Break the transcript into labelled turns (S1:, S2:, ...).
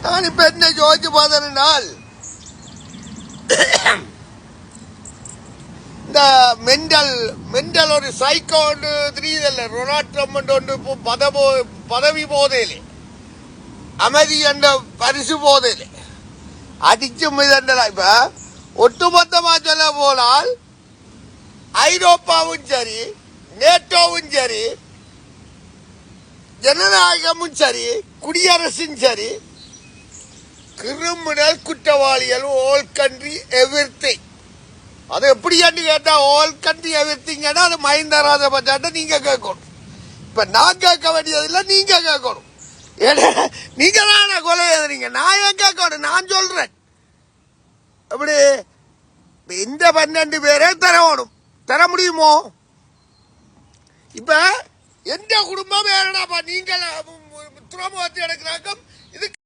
S1: நான் இப்ப என்ன யோசிச்சு பார்த்தனால் இந்த மெண்டல் ஒரு சைக்கோ ஒன்று தெரியுதல்ல, ரொனால்ட் ட்ரம்ப் ஒன்று பதவி போதையிலே அமைதி என்ற பரிசு போதையிலே அடிச்சு மிதண்டா. இப்ப ஒட்டுமொத்தமா சொல்ல போனால் ஐரோப்பாவும் சரி, நேட்டோவும் சரி, ஜனநாயகமும் சரி, குடியரசும் சரி, கிரிமினல் குற்றவாளிகள் ஆல் கண்ட்ரி எவ்ரிதிங். அது எப்படி கேட்டா ஆல் கண்ட்ரி எவ்ரிதிங் அது மஹிந்த ராஜபக்சே நீங்க கேட்கணும். இப்ப நான் கேட்க வேண்டியதில்லை, நீங்க கேட்கணும். நீங்க தானே கொலை எழுதுறீங்க, நான் ஏன் கேட்கணும்? நான் சொல்றேன். அப்படி இந்த 12 பேரே தரணும், தர முடியுமோ? இப்ப எந்த குடும்பம் வேணாப்பா, நீங்கள் துறைமுகத்தை எடுக்கிறாங்க, இது